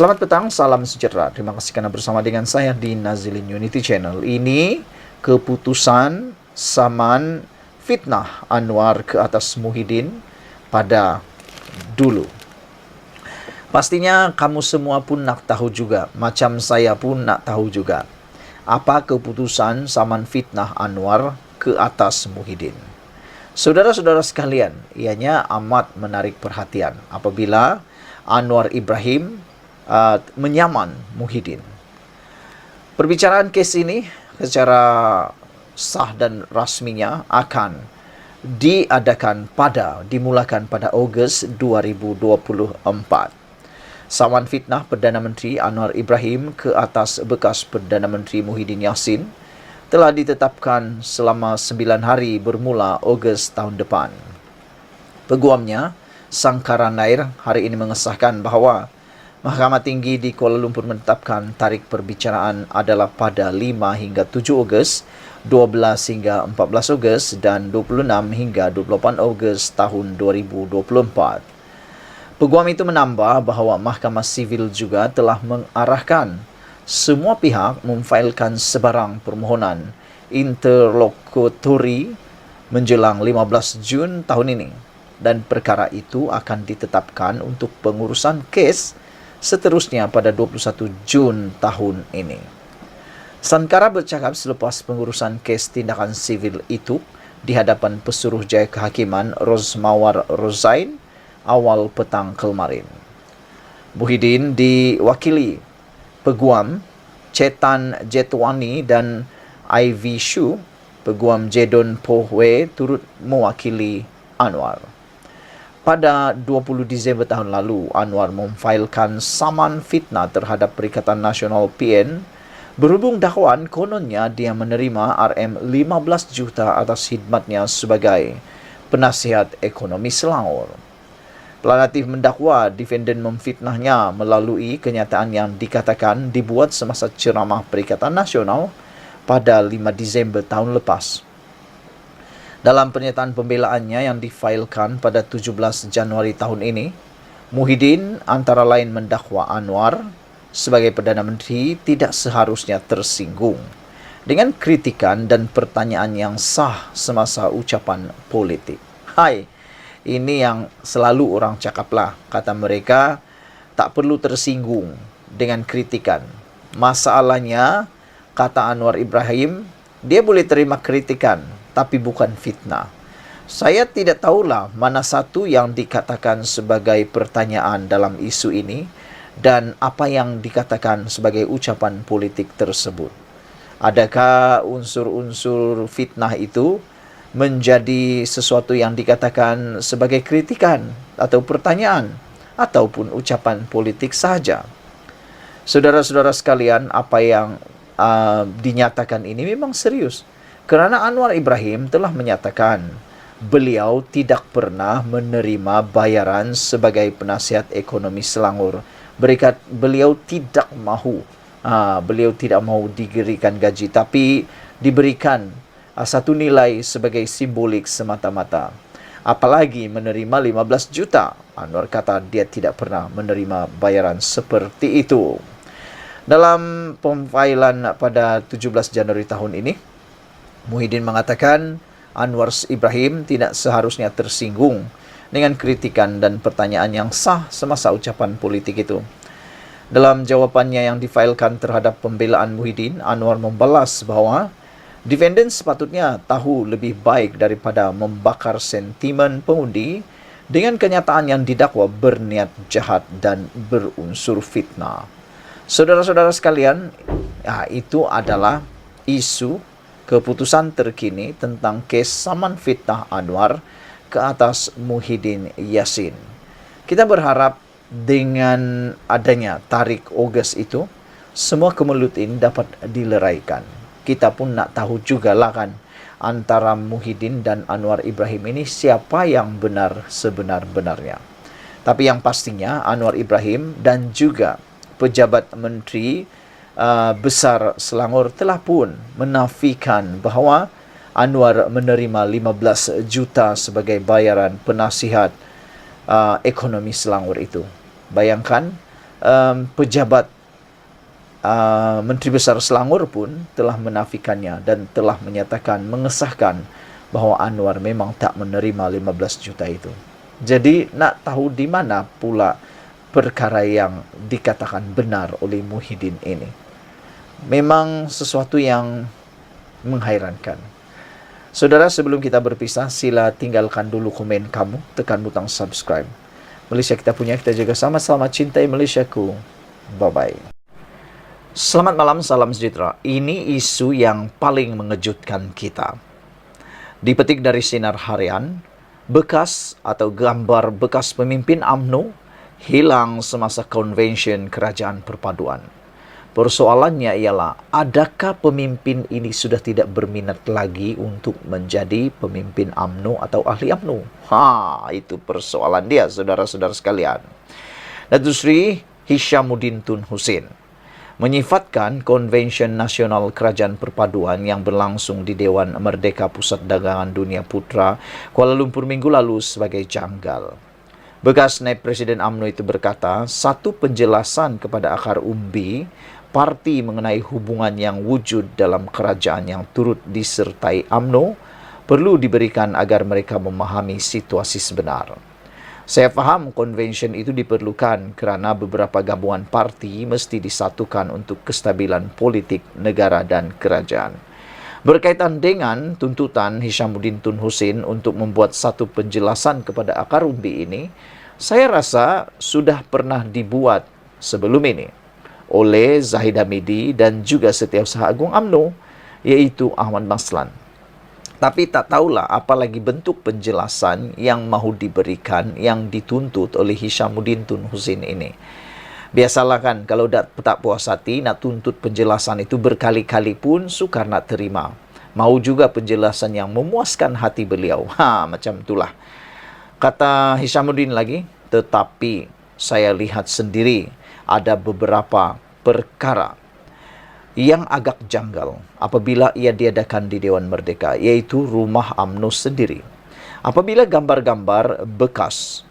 Selamat petang, salam sejahtera. Terima kasih karena bersama dengan saya di Nazilin Unity Channel. Ini keputusan saman fitnah Anwar ke atas Muhyiddin pada dulu. Pastinya kamu semua pun nak tahu juga, macam saya pun nak tahu juga, apa keputusan saman fitnah Anwar ke atas Muhyiddin. Saudara-saudara sekalian, ianya amat menarik perhatian apabila Anwar Ibrahim menyaman Muhyiddin. Perbicaraan kes ini secara sah dan rasminya akan dimulakan pada Ogos 2024. Saman fitnah Perdana Menteri Anwar Ibrahim ke atas bekas Perdana Menteri Muhyiddin Yassin telah ditetapkan selama 9 hari bermula Ogos tahun depan. Peguamnya, Sangkaran Nair, hari ini mengesahkan bahawa Mahkamah Tinggi di Kuala Lumpur menetapkan tarikh perbicaraan adalah pada 5 hingga 7 Ogos, 12 hingga 14 Ogos dan 26 hingga 28 Ogos tahun 2024. Peguam itu menambah bahawa Mahkamah Sivil juga telah mengarahkan semua pihak memfailkan sebarang permohonan interlokutori menjelang 15 Jun tahun ini, dan perkara itu akan ditetapkan untuk pengurusan kes seterusnya pada 21 Jun tahun ini. Sankara bercakap selepas pengurusan kes tindakan sivil itu di hadapan Pesuruhjaya Kehakiman Rozmawar Rozain awal petang kemarin. Muhyiddin diwakili Peguam Chetan Jetwani dan Ivy Shu. Peguam Jedon Pohwe turut mewakili Anwar. Pada 20 Disember tahun lalu, Anwar memfailkan saman fitnah terhadap Perikatan Nasional PN berhubung dakwaan kononnya dia menerima RM15 juta atas khidmatnya sebagai penasihat ekonomi Selangor. Pelanatif mendakwa defendant memfitnahnya melalui kenyataan yang dikatakan dibuat semasa ceramah Perikatan Nasional pada 5 Disember tahun lepas. Dalam pernyataan pembelaannya yang difailkan pada 17 Januari tahun ini, Muhyiddin antara lain mendakwa Anwar sebagai Perdana Menteri tidak seharusnya tersinggung dengan kritikan dan pertanyaan yang sah semasa ucapan politik. Hai, ini yang selalu orang cakaplah. Kata mereka, tak perlu tersinggung dengan kritikan. Masalahnya, kata Anwar Ibrahim, dia boleh terima kritikan, tapi bukan fitnah. Saya tidak tahulah mana satu yang dikatakan sebagai pertanyaan dalam isu ini dan apa yang dikatakan sebagai ucapan politik tersebut. Adakah unsur-unsur fitnah itu menjadi sesuatu yang dikatakan sebagai kritikan atau pertanyaan ataupun ucapan politik sahaja? Saudara-saudara sekalian, apa yang dinyatakan ini memang serius. Kerana Anwar Ibrahim telah menyatakan beliau tidak pernah menerima bayaran sebagai penasihat ekonomi Selangor. Beliau tidak mahu diberikan gaji, tapi diberikan satu nilai sebagai simbolik semata-mata. Apalagi menerima 15 juta. Anwar kata dia tidak pernah menerima bayaran seperti itu. Dalam pemfailan pada 17 Januari tahun ini, Muhyiddin mengatakan Anwar Ibrahim tidak seharusnya tersinggung dengan kritikan dan pertanyaan yang sah semasa ucapan politik itu. Dalam jawapannya yang difailkan terhadap pembelaan Muhyiddin, Anwar membalas bahawa defendant sepatutnya tahu lebih baik daripada membakar sentimen pengundi dengan kenyataan yang didakwa berniat jahat dan berunsur fitnah. Saudara-saudara sekalian, itu adalah isu keputusan terkini tentang kes saman fitnah Anwar ke atas Muhyiddin Yassin. Kita berharap dengan adanya tarikh Ogos itu, semua kemelut ini dapat dileraikan. Kita pun nak tahu jugalah kan, antara Muhyiddin dan Anwar Ibrahim ini siapa yang benar sebenar-benarnya. Tapi yang pastinya Anwar Ibrahim dan juga pejabat menteri besar Selangor telah pun menafikan bahawa Anwar menerima 15 juta sebagai bayaran penasihat ekonomi Selangor itu. Bayangkan, pejabat Menteri Besar Selangor pun telah menafikannya dan telah menyatakan, mengesahkan bahawa Anwar memang tak menerima 15 juta itu. Jadi nak tahu di mana pula perkara yang dikatakan benar oleh Muhyiddin ini. Memang sesuatu yang menghairankan. Saudara, sebelum kita berpisah, sila tinggalkan dulu komen kamu, tekan butang subscribe. Malaysia kita punya, kita jaga sama. Selamat cintai Malaysiaku. Bye-bye. Selamat malam, salam sejahtera. Ini isu yang paling mengejutkan kita. Dipetik dari Sinar Harian, bekas atau gambar bekas pemimpin UMNO hilang semasa konvensyen Kerajaan Perpaduan. Persoalannya ialah, adakah pemimpin ini sudah tidak berminat lagi untuk menjadi pemimpin UMNO atau ahli UMNO? Itu persoalan dia, saudara-saudara sekalian. Datuk Seri Hishamuddin Tun Hussein menyifatkan Konvensyen Nasional Kerajaan Perpaduan yang berlangsung di Dewan Merdeka Pusat Dagangan Dunia Putra, Kuala Lumpur minggu lalu sebagai janggal. Bekas Naib Presiden UMNO itu berkata, satu penjelasan kepada akar umbi parti mengenai hubungan yang wujud dalam kerajaan yang turut disertai UMNO perlu diberikan agar mereka memahami situasi sebenar. Saya faham konvensyen itu diperlukan kerana beberapa gabungan parti mesti disatukan untuk kestabilan politik negara dan kerajaan. Berkaitan dengan tuntutan Hishamuddin Tun Hussein untuk membuat satu penjelasan kepada akar umbi ini, saya rasa sudah pernah dibuat sebelum ini oleh Zahid Hamidi dan juga Setiausaha Agung UMNO, iaitu Ahmad Maslan. Tapi tak tahulah apa lagi bentuk penjelasan yang mahu diberikan yang dituntut oleh Hishamuddin Tun Hussein ini. Biasalah kan, kalau tak puas hati nak tuntut penjelasan itu berkali-kali pun sukar nak terima. Mahu juga penjelasan yang memuaskan hati beliau. Macam itulah. Kata Hishamuddin lagi, tetapi saya lihat sendiri ada beberapa perkara yang agak janggal apabila ia diadakan di Dewan Merdeka, iaitu rumah UMNO sendiri. Apabila gambar-gambar bekas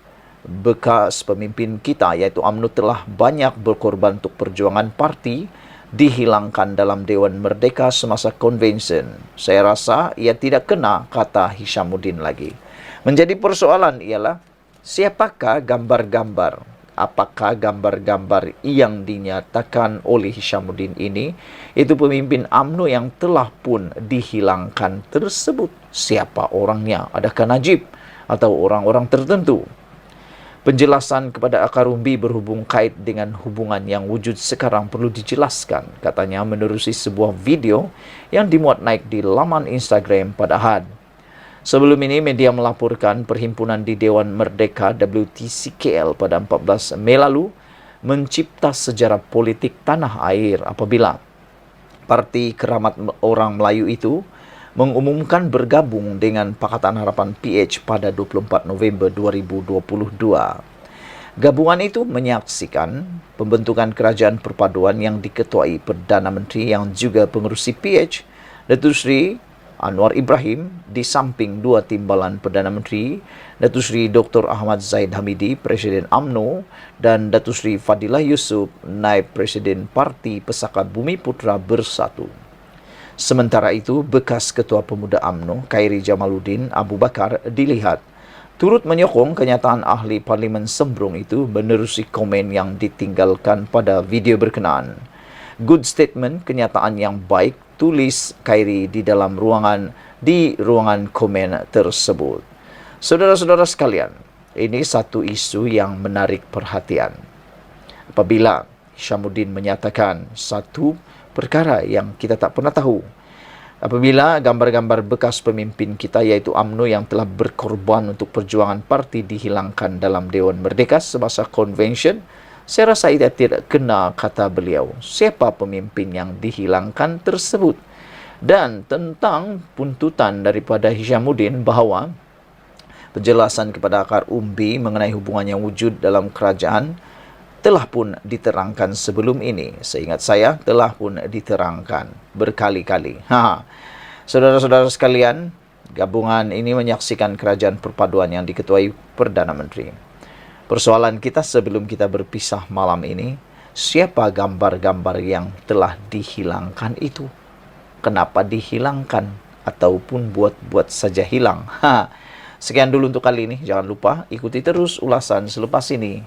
pemimpin kita, iaitu UMNO telah banyak berkorban untuk perjuangan parti, dihilangkan dalam Dewan Merdeka semasa konvensyen, saya rasa ia tidak kena, kata Hishamuddin lagi. Menjadi persoalan ialah, siapakah gambar-gambar? Apakah gambar-gambar yang dinyatakan oleh Hishamuddin ini itu pemimpin UMNO yang telah pun dihilangkan tersebut? Siapa orangnya? Adakah Najib atau orang-orang tertentu? Penjelasan kepada akar umbi berhubung kait dengan hubungan yang wujud sekarang perlu dijelaskan, katanya menerusi sebuah video yang dimuat naik di laman Instagram pada Ahad. Sebelum ini, media melaporkan Perhimpunan di Dewan Merdeka WTCKL pada 14 Mei lalu mencipta sejarah politik tanah air apabila Parti Keramat Orang Melayu itu mengumumkan bergabung dengan Pakatan Harapan PH pada 24 November 2022. Gabungan itu menyaksikan pembentukan Kerajaan Perpaduan yang diketuai Perdana Menteri yang juga pengerusi PH, Datuk Seri Anwar Ibrahim, di samping dua timbalan Perdana Menteri, Datuk Seri Dr. Ahmad Zahid Hamidi, Presiden UMNO, dan Datuk Seri Fadilah Yusof, Naib Presiden Parti Pesaka Bumi Putra Bersatu. Sementara itu, bekas Ketua Pemuda UMNO, Khairi Jamaluddin Abu Bakar, dilihat turut menyokong kenyataan ahli Parlimen Sembrong itu menerusi komen yang ditinggalkan pada video berkenaan. Good statement, kenyataan yang baik, tulis Khairi di dalam ruangan komen tersebut. Saudara-saudara sekalian, ini satu isu yang menarik perhatian. Apabila Hishamuddin menyatakan satu perkara yang kita tak pernah tahu, apabila gambar-gambar bekas pemimpin kita iaitu UMNO yang telah berkorban untuk perjuangan parti dihilangkan dalam Dewan Merdeka semasa konvensyen, saya rasa ia tidak kena, kata beliau. Siapa pemimpin yang dihilangkan tersebut? Dan tentang tuntutan daripada Hishamuddin bahawa penjelasan kepada akar umbi mengenai hubungan yang wujud dalam kerajaan telah pun diterangkan sebelum ini. Seingat saya, telah pun diterangkan berkali-kali. Saudara-saudara sekalian, gabungan ini menyaksikan Kerajaan Perpaduan yang diketuai Perdana Menteri. Persoalan kita sebelum kita berpisah malam ini, siapa gambar-gambar yang telah dihilangkan itu? Kenapa dihilangkan? Ataupun buat-buat saja hilang? Sekian dulu untuk kali ini. Jangan lupa ikuti terus ulasan selepas ini.